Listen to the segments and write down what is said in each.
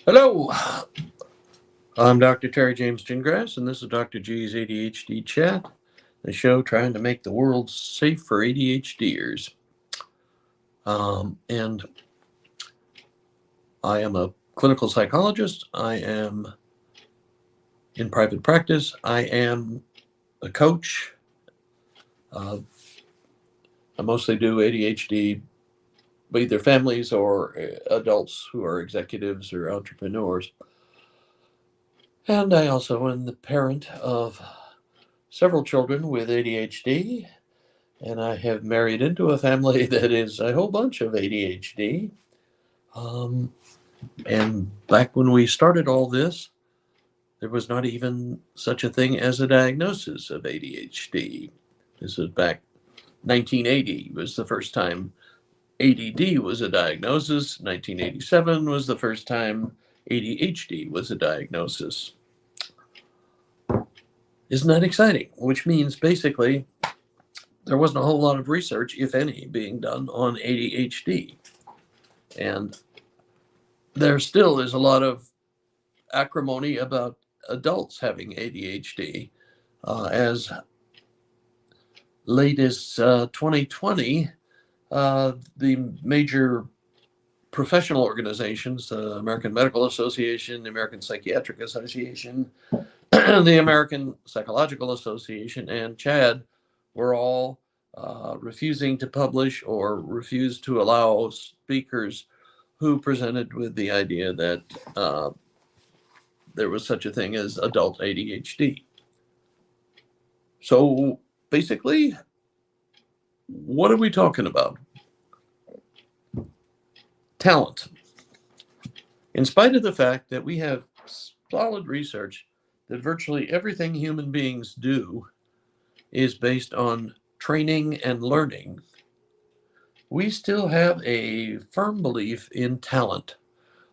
Hello, I'm Dr. Terry James Gingrass, and this is Dr. G's ADHD Chat, the show trying to make the world safe for ADHDers. And I am a clinical psychologist. I am in private practice. I am a coach. Uh, I mostly do ADHD, either families or adults who are executives or entrepreneurs. And I also am the parent of several children with ADHD, and I have married into a family that is a whole bunch of ADHD. Um, and back when we started all this, there was not even such a thing as a diagnosis of ADHD. This was back 1980 was the first time ADD was a diagnosis. 1987 was the first time ADHD was a diagnosis. Isn't that exciting? Which means basically there wasn't a whole lot of research, if any, being done on ADHD. And there still is a lot of acrimony about adults having ADHD. As late as 2020, the major professional organizations, the American Medical Association, the American Psychiatric Association, the American Psychological Association, and CHAD were all refusing to publish or refused to allow speakers who presented with the idea that there was such a thing as adult ADHD. So basically, what are we talking about? Talent. In spite of the fact that we have solid research that virtually everything human beings do is based on training and learning, we still have a firm belief in talent.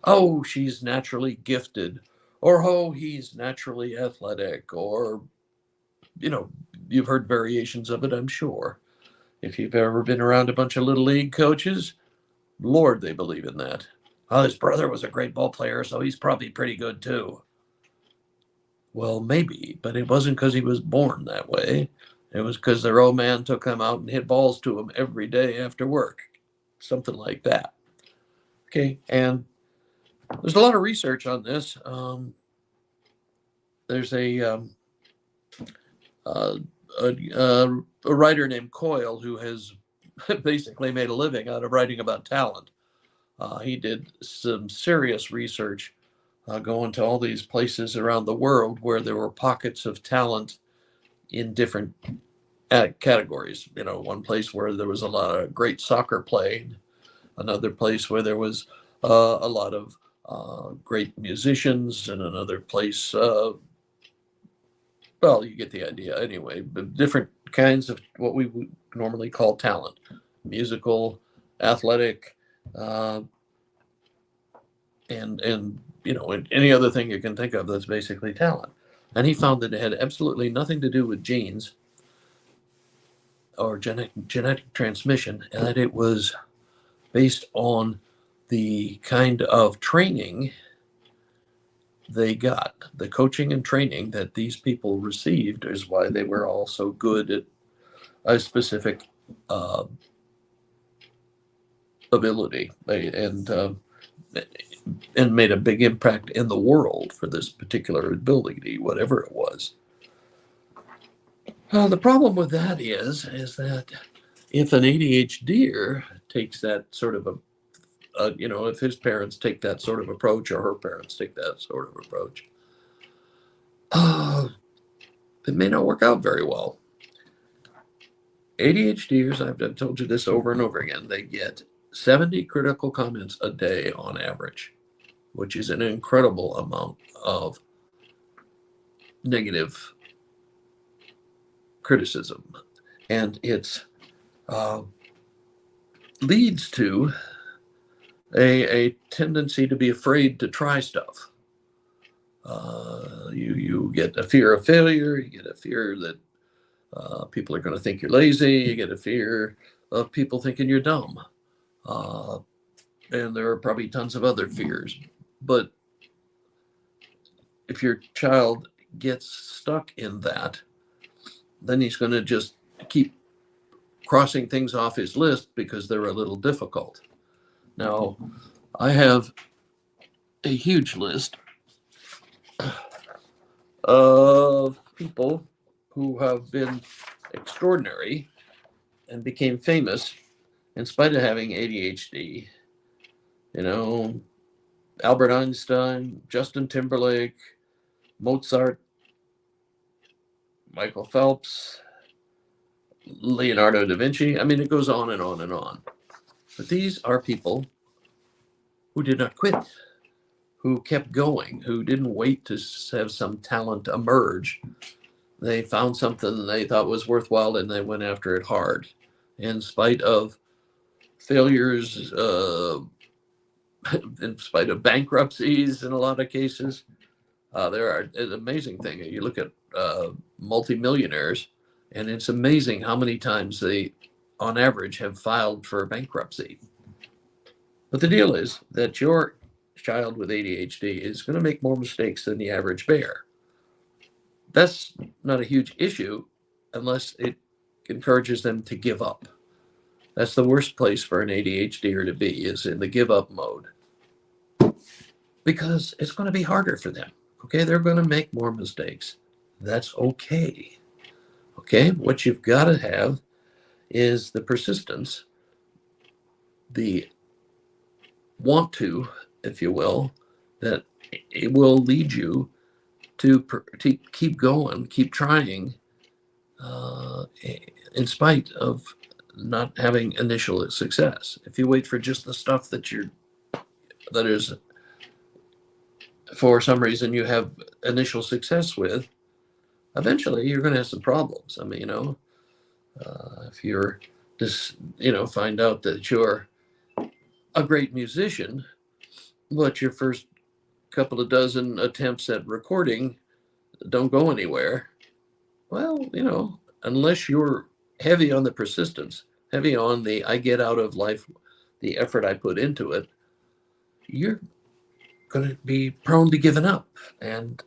Oh, she's naturally gifted, or oh, he's naturally athletic, or, you've heard variations of it, I'm sure. If you've ever been around a bunch of little league coaches, Lord, they believe in that. Oh, his brother was a great ball player, so he's probably pretty good too. Well, maybe, but it wasn't because he was born that way. It was because their old man took him out and hit balls to him every day after work. Something like that. Okay, and there's a lot of research on this. There's uh, a writer named Coyle who has basically made a living out of writing about talent. He did some serious research going to all these places around the world where there were pockets of talent in different categories. One place where there was a lot of great soccer played, another place where there was a lot of great musicians, and another place, well, you get the idea anyway, but different kinds of what we would normally call talent: musical, athletic, uh, and any other thing you can think of that's basically talent. And he found that it had absolutely nothing to do with genes or genetic transmission, and that it was based on the kind of training they got. The coaching and training that these people received is why they were all so good at a specific ability, and made a big impact in the world for this particular ability, whatever it was. The problem with that is that if an ADHDer takes that sort of if his parents take that sort of approach, or her parents take that sort of approach, it may not work out very well. ADHDers, I've told you this over and over again, they get 70 critical comments a day on average, which is an incredible amount of negative criticism. And it leads to a tendency to be afraid to try stuff. You get a fear of failure. You get a fear that people are going to think you're lazy. You get a fear of people thinking you're dumb. And there are probably tons of other fears. But if your child gets stuck in that, then he's going to just keep crossing things off his list because they're a little difficult. Now, I have a huge list of people who have been extraordinary and became famous in spite of having ADHD. You know, Albert Einstein, Justin Timberlake, Mozart, Michael Phelps, Leonardo da Vinci. I mean, it goes on and on and on. But these are people who did not quit, who kept going, who didn't wait to have some talent emerge. They found something they thought was worthwhile and they went after it hard. In spite of failures, in spite of bankruptcies in a lot of cases, there are an amazing thing. You look at multimillionaires, and it's amazing how many times they, on average, have filed for bankruptcy. But the deal is that your child with ADHD is going to make more mistakes than the average bear. That's not a huge issue unless it encourages them to give up. That's the worst place for an ADHDer to be, is in the give up mode. Because it's going to be harder for them. Okay, they're going to make more mistakes. That's okay. Okay, what you've got to have is the persistence, the want to, if you will, that it will lead you to keep going, keep trying, in spite of not having initial success. If you wait for just the stuff that is for some reason you have initial success with, eventually you're going to have some problems. I mean, if you're just, find out that you're a great musician, but your first couple of dozen attempts at recording don't go anywhere, well, unless you're heavy on the persistence, heavy on the I get out of life, the effort I put into it, you're going to be prone to giving up. And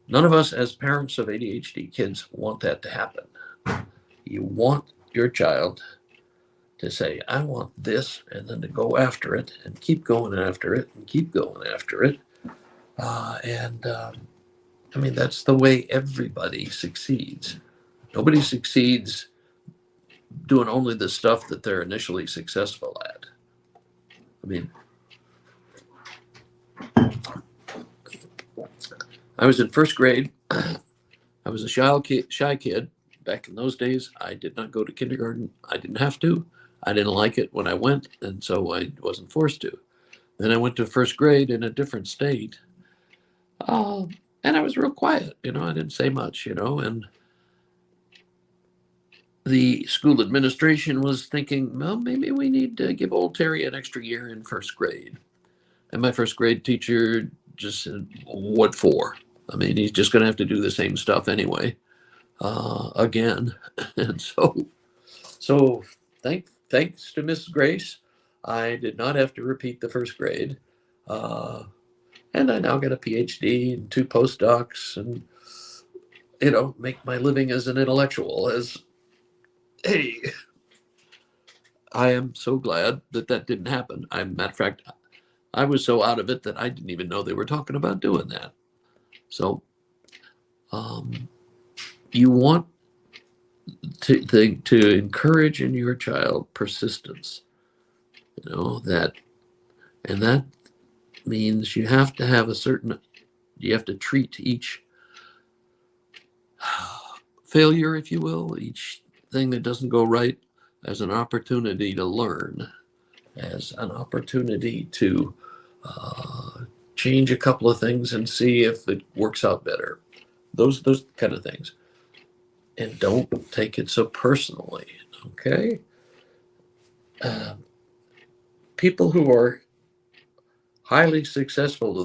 none of us as parents of ADHD kids want that to happen. You want your child to say, I want this, and then to go after it and keep going after it and keep going after it. I mean, that's the way everybody succeeds. Nobody succeeds doing only the stuff that they're initially successful at. I mean, I was in first grade. I was a shy kid. Back in those days, I did not go to kindergarten. I didn't have to. I didn't like it when I went, and so I wasn't forced to. Then I went to first grade in a different state. And I was real quiet, I didn't say much, and the school administration was thinking, well, maybe we need to give old Terry an extra year in first grade. And my first grade teacher just said, what for? I mean, he's just going to have to do the same stuff anyway, again. And so thanks to Miss Grace, I did not have to repeat the first grade. And I now get a PhD and 2 postdocs and, make my living as an intellectual. Hey, I am so glad that didn't happen. Matter of fact, I was so out of it that I didn't even know they were talking about doing that. So, you want to encourage in your child persistence, that means you have to have you have to treat each failure, if you will, each thing that doesn't go right as an opportunity to learn, as an opportunity to change a couple of things and see if it works out better. Those kind of things. And don't take it so personally, okay? People who are highly successful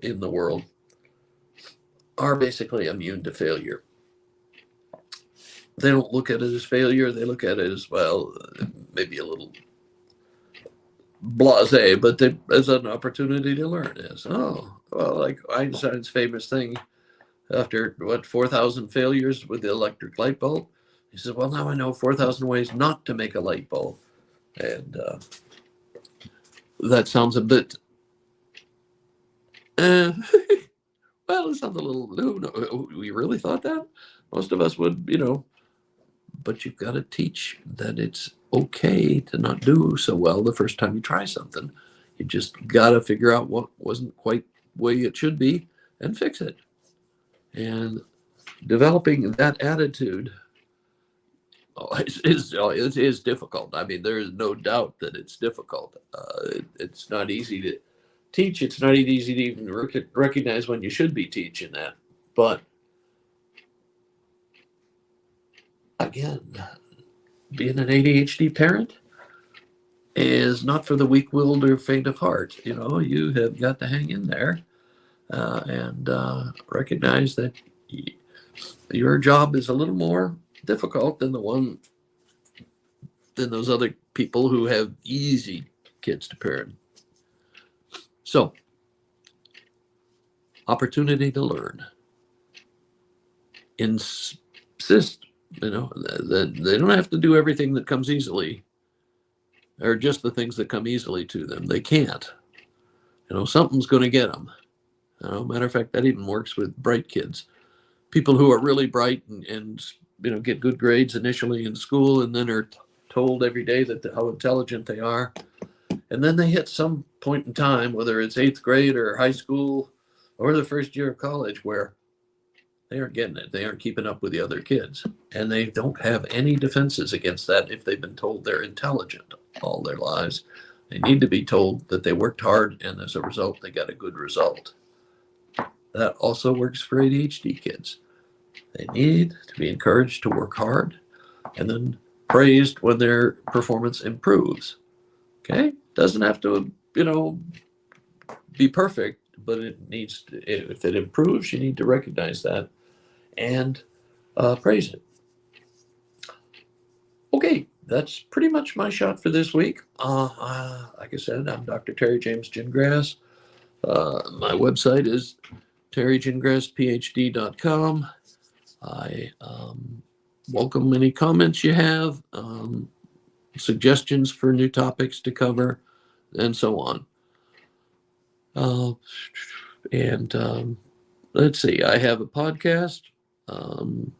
in the world are basically immune to failure. They don't look at it as failure. They look at it as, well, maybe a little blasé, but as an opportunity to learn. Is, oh, well, like Einstein's famous thing after, what, 4,000 failures with the electric light bulb? He says, well, now I know 4,000 ways not to make a light bulb. And that sounds a bit, uh, well, it sounds a little, no, we really thought that? Most of us would, but you've got to teach that it's okay to not do so well the first time you try something. You just got to figure out what wasn't quite the way it should be and fix it. And developing that attitude is difficult. I mean, there is no doubt that it's difficult. It's not easy to teach. It's not easy to even recognize when you should be teaching that. But again, being an ADHD parent is not for the weak-willed or faint of heart. You have got to hang in there and recognize that your job is a little more difficult than those other people who have easy kids to parent. So, opportunity to learn. Insist, that they don't have to do everything that comes easily, or just the things that come easily to them. They can't. Something's going to get them. Matter of fact, that even works with bright kids. People who are really bright and get good grades initially in school, and then are told every day how intelligent they are. And then they hit some point in time, whether it's 8th grade or high school or the first year of college, where they aren't getting it. They aren't keeping up with the other kids. And they don't have any defenses against that if they've been told they're intelligent all their lives. They need to be told that they worked hard, and as a result, they got a good result. That also works for ADHD kids. They need to be encouraged to work hard and then praised when their performance improves. Okay? Doesn't have to, be perfect, but it needs to, if it improves, you need to recognize that and praise it. Okay, that's pretty much my shot for this week. Like I said, I'm Dr. Terry James Gingras. My website is terrygingrasphd.com. I welcome any comments you have, suggestions for new topics to cover, and so on. Let's see, I have a podcast, and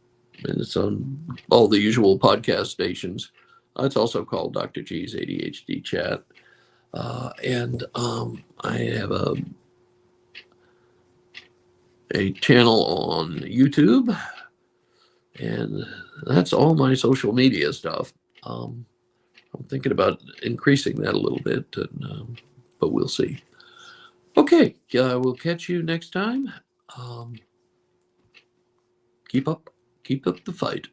it's on all the usual podcast stations. It's also called Dr. G's ADHD Chat. And I have a channel on YouTube, and that's all my social media stuff. I'm thinking about increasing that a little bit, but we'll see. Okay, we'll catch you next time. Keep up the fight.